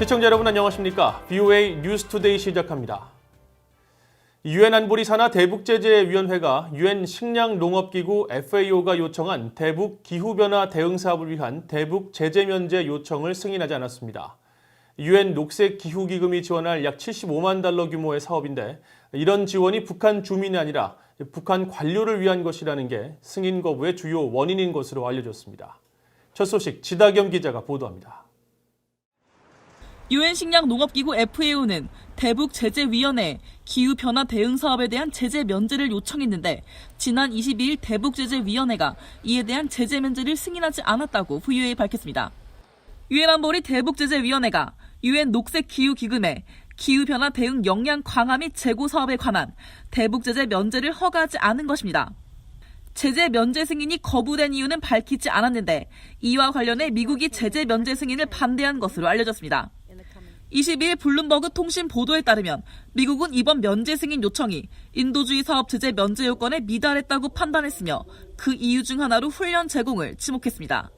시청자 여러분 안녕하십니까? VOA 뉴스투데이 시작합니다. 유엔 안보리 산하 대북제재위원회가 유엔 식량농업기구 FAO가 요청한 대북 기후변화 대응 사업을 위한 대북 제재 면제 요청을 승인하지 않았습니다. 유엔 녹색기후기금이 지원할 약 75만 달러 규모의 사업인데 이런 지원이 북한 주민이 아니라 북한 관료를 위한 것이라는 게 승인 거부의 주요 원인인 것으로 알려졌습니다. 첫 소식 지다겸 기자가 보도합니다. 유엔 식량농업기구 FAO는 대북제재위원회에 기후변화 대응 사업에 대한 제재 면제를 요청했는데 지난 22일 대북제재위원회가 이에 대한 제재 면제를 승인하지 않았다고 VOA에 밝혔습니다. 유엔 안보리 대북제재위원회가 유엔 녹색기후기금에 기후변화 대응 역량 강화 및 재고 사업에 관한 대북제재 면제를 허가하지 않은 것입니다. 제재 면제 승인이 거부된 이유는 밝히지 않았는데 이와 관련해 미국이 제재 면제 승인을 반대한 것으로 알려졌습니다. 22일 블룸버그 통신 보도에 따르면 미국은 이번 면제 승인 요청이 인도주의 사업 제재 면제 요건에 미달했다고 판단했으며 그 이유 중 하나로 훈련 제공을 지목했습니다.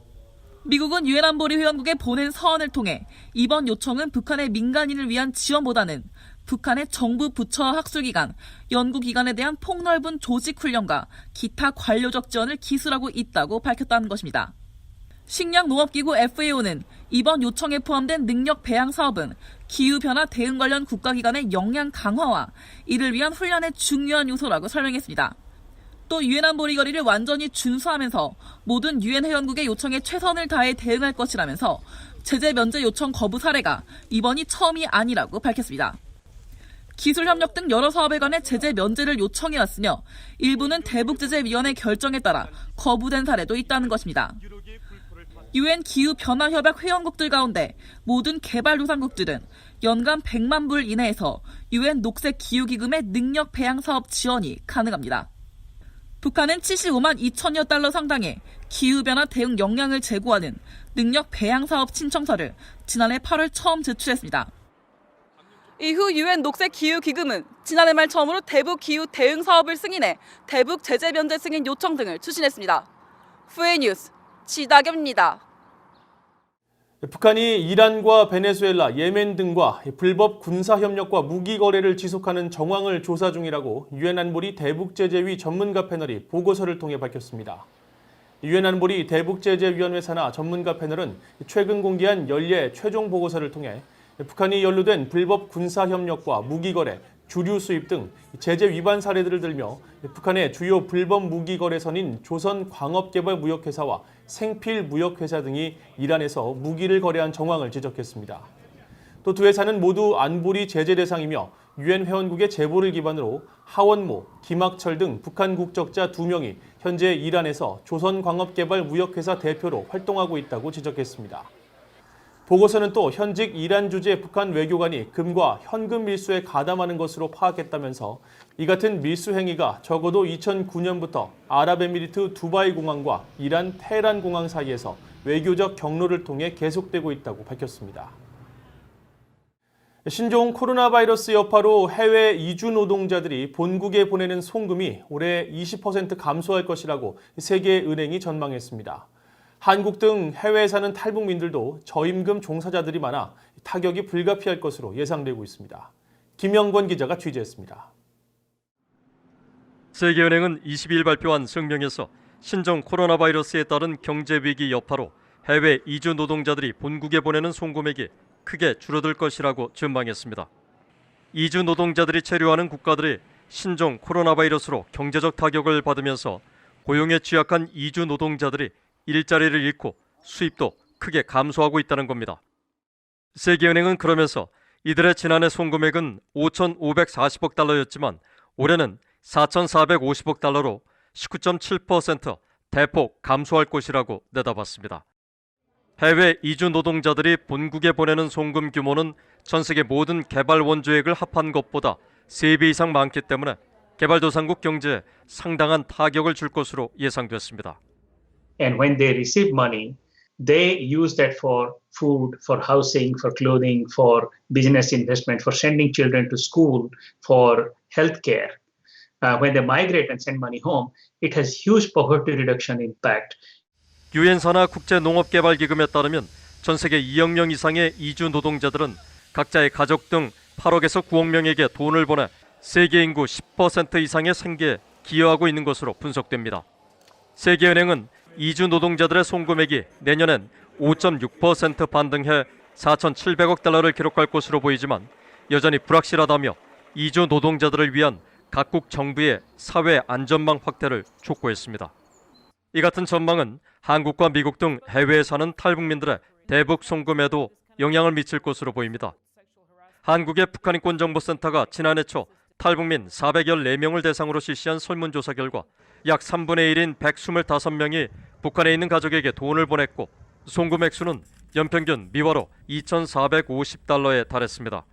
미국은 유엔 안보리 회원국에 보낸 서한을 통해 이번 요청은 북한의 민간인을 위한 지원보다는 북한의 정부 부처와 학술기관, 연구기관에 대한 폭넓은 조직훈련과 기타 관료적 지원을 기술하고 있다고 밝혔다는 것입니다. 식량농업기구 FAO는 이번 요청에 포함된 능력 배양 사업은 기후변화 대응 관련 국가기관의 역량 강화와 이를 위한 훈련의 중요한 요소라고 설명했습니다. 또 유엔 안보리 결의를 완전히 준수하면서 모든 유엔 회원국의 요청에 최선을 다해 대응할 것이라면서 제재 면제 요청 거부 사례가 이번이 처음이 아니라고 밝혔습니다. 기술협력 등 여러 사업에 관해 제재 면제를 요청해왔으며 일부는 대북제재위원회 결정에 따라 거부된 사례도 있다는 것입니다. 유엔 기후변화협약 회원국들 가운데 모든 개발도상국들은 연간 100만 불 이내에서 유엔 녹색기후기금의 능력 배양 사업 지원이 가능합니다. 북한은 75만 2천여 달러 상당의 기후변화 대응 역량을 제고하는 능력 배양 사업 신청서를 지난해 8월 처음 제출했습니다. 이후 유엔 녹색기후기금은 지난해 말 처음으로 대북 기후 대응 사업을 승인해 대북 제재 면제 승인 요청 등을 추진했습니다. VOA 뉴스 지다겸입니다. 북한이 이란과 베네수엘라, 예멘 등과 불법 군사협력과 무기 거래를 지속하는 정황을 조사 중이라고 유엔 안보리 대북제재위 전문가 패널이 보고서를 통해 밝혔습니다. 유엔 안보리 대북제재위원회 산하 전문가 패널은 최근 공개한 연례 최종 보고서를 통해 북한이 연루된 불법 군사협력과 무기 거래, 주류 수입 등 제재 위반 사례들을 들며 북한의 주요 불법 무기 거래선인 조선광업개발무역회사와 생필무역회사 등이 이란에서 무기를 거래한 정황을 지적했습니다. 또 두 회사는 모두 안보리 제재 대상이며 유엔 회원국의 제보를 기반으로 하원모, 김학철 등 북한 국적자 2명이 현재 이란에서 조선광업개발무역회사 대표로 활동하고 있다고 지적했습니다. 보고서는 또 현직 이란 주재 북한 외교관이 금과 현금 밀수에 가담하는 것으로 파악했다면서 이 같은 밀수 행위가 적어도 2009년부터 아랍에미리트 두바이 공항과 이란 테헤란 공항 사이에서 외교적 경로를 통해 계속되고 있다고 밝혔습니다. 신종 코로나 바이러스 여파로 해외 이주 노동자들이 본국에 보내는 송금이 올해 20% 감소할 것이라고 세계은행이 전망했습니다. 한국 등 해외에 사는 탈북민들도 저임금 종사자들이 많아 타격이 불가피할 것으로 예상되고 있습니다. 김영권 기자가 취재했습니다. 세계은행은 22일 발표한声明에서 신종 코로나 바이러스에 따른 경제 위기 여파로 해외 이주 노동자들이 본국에 보내는 송금액이 크게 줄어들 것이라고 전망했습니다. 이주 노동자들이 체류하는 국가들이 신종 코로나 바이러스로 경제적 타격을 받으면서 고용에 취약한 이주 노동자들이 일자리를 잃고 수입도 크게 감소하고 있다는 겁니다. 세계은행은 그러면서 이들의 지난해 송금액은 5,540억 달러였지만 올해는 4,450억 달러로 19.7% 대폭 감소할 것이라고 내다봤습니다. 해외 이주 노동자들이 본국에 보내는 송금 규모는 전 세계 모든 개발 원조액을 합한 것보다 3배 이상 많기 때문에 개발도상국 경제에 상당한 타격을 줄 것으로 예상됐습니다. And when they receive money, they use that for food, for housing, for clothing, for business investment, for sending children to school, for healthcare. When they migrate and send money home, it has huge poverty reduction impact. 유엔 산하 국제농업개발기금에 따르면 전 세계 2억 명 이상의 이주 노동자들은 각자의 가족 등 8억에서 9억 명에게 돈을 보내 세계 인구 10% 이상의 생계에 기여하고 있는 것으로 분석됩니다. 세계은행은 이주 노동자들의 송금액이 내년엔 5.6% 반등해 4,700억 달러를 기록할 것으로 보이지만 여전히 불확실하다며 이주 노동자들을 위한 각국 정부의 사회 안전망 확대를 촉구했습니다. 이 같은 전망은 한국과 미국 등 해외에 사는 탈북민들의 대북 송금에도 영향을 미칠 것으로 보입니다. 한국의 북한인권정보센터가 지난해 초 탈북민 414명을 대상으로 실시한 설문조사 결과 약 3분의 1인 125명이 북한에 있는 가족에게 돈을 보냈고 송금 액수는 연평균 미화로 2,450달러에 달했습니다.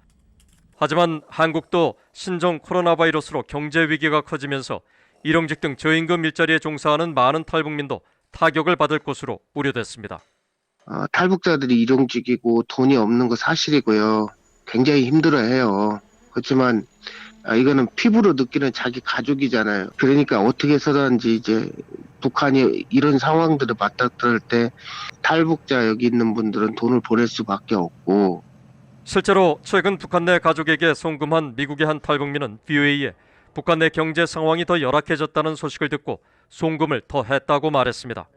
하지만 한국도 신종 코로나 바이러스로 경제 위기가 커지면서 일용직 등 저임금 일자리에 종사하는 많은 탈북민도 타격을 받을 것으로 우려됐습니다. 탈북자들이 일용직이고 돈이 없는 거 사실이고요. 굉장히 힘들어해요. 그렇지만 이거는 피부로 느끼는 자기 가족이잖아요. 그러니까 어떻게 해서든지 이제 북한이 이런 상황들을 맞닥뜨릴 때 탈북자 여기 있는 분들은 돈을 보낼 수밖에 없고. 실제로 최근 북한 내 가족에게 송금한 미국의 한 탈북민은 VOA에 북한 내 경제 상황이 더 열악해졌다는 소식을 듣고 송금을 더 했다고 말했습니다.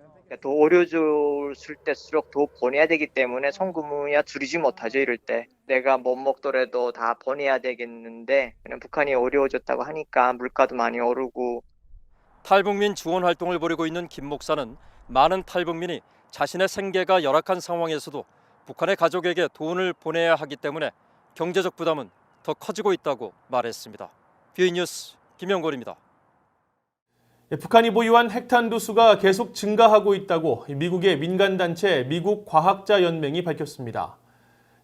더 어려졌을 때일수록 더 보내야 되기 때문에 송금이야 줄이지 못하죠. 이럴 때 내가 못 먹더라도 다 보내야 되겠는데 그냥 북한이 어려워졌다고 하니까 물가도 많이 오르고. 탈북민 지원 활동을 벌이고 있는 김 목사는 많은 탈북민이 자신의 생계가 열악한 상황에서도 북한의 가족에게 돈을 보내야 하기 때문에 경제적 부담은 더 커지고 있다고 말했습니다. VOA 뉴스 김영걸입니다. 북한이 보유한 핵탄두 수가 계속 증가하고 있다고 미국의 민간단체 미국과학자연맹이 밝혔습니다.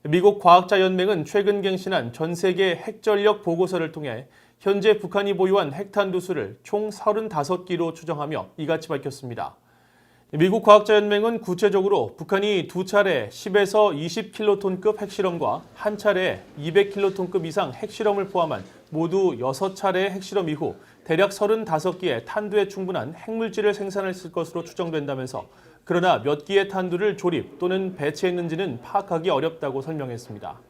미국 과학자연맹은 최근 갱신한 전 세계 핵전력 보고서를 통해 현재 북한이 보유한 핵탄두 수를 총 35기로 추정하며 이같이 밝혔습니다. 미국 과학자연맹은 구체적으로 북한이 두 차례 10에서 20킬로톤급 핵실험과 한 차례 200킬로톤급 이상 핵실험을 포함한 모두 6차례의 핵실험 이후 대략 35기의 탄두에 충분한 핵물질을 생산했을 것으로 추정된다면서 그러나 몇 기의 탄두를 조립 또는 배치했는지는 파악하기 어렵다고 설명했습니다.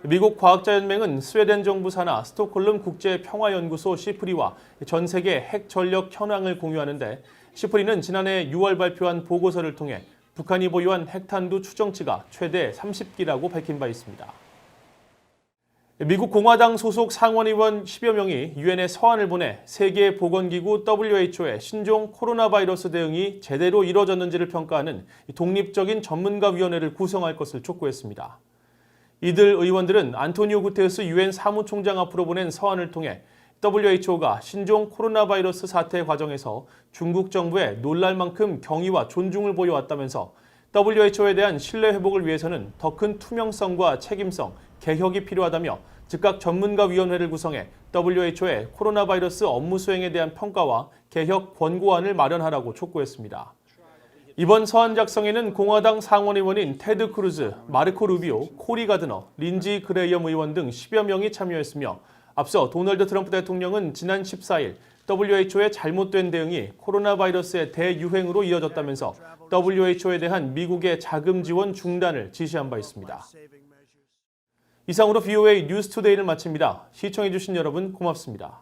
미국 과학자연맹은 스웨덴 정부 산하 스톡홀름 국제평화연구소 시프리와 전 세계 핵전력 현황을 공유하는데 시프리는 지난해 6월 발표한 보고서를 통해 북한이 보유한 핵탄두 추정치가 최대 30기라고 밝힌 바 있습니다. 미국 공화당 소속 상원의원 10여 명이 유엔에 서한을 보내 세계보건기구 WHO의 신종 코로나 바이러스 대응이 제대로 이뤄졌는지를 평가하는 독립적인 전문가위원회를 구성할 것을 촉구했습니다. 이들 의원들은 안토니오 구테르스 유엔 사무총장 앞으로 보낸 서한을 통해 WHO가 신종 코로나 바이러스 사태 과정에서 중국 정부에 놀랄 만큼 경의와 존중을 보여왔다면서 WHO에 대한 신뢰 회복을 위해서는 더 큰 투명성과 책임성, 개혁이 필요하다며 즉각 전문가위원회를 구성해 WHO의 코로나 바이러스 업무 수행에 대한 평가와 개혁 권고안을 마련하라고 촉구했습니다. 이번 서한 작성에는 공화당 상원의원인 테드 크루즈, 마르코 루비오, 코리 가드너, 린지 그레이엄 의원 등 10여 명이 참여했으며 앞서 도널드 트럼프 대통령은 지난 14일 WHO의 잘못된 대응이 코로나 바이러스의 대유행으로 이어졌다면서 WHO에 대한 미국의 자금 지원 중단을 지시한 바 있습니다. 이상으로 VOA 뉴스투데이를 마칩니다. 시청해주신 여러분 고맙습니다.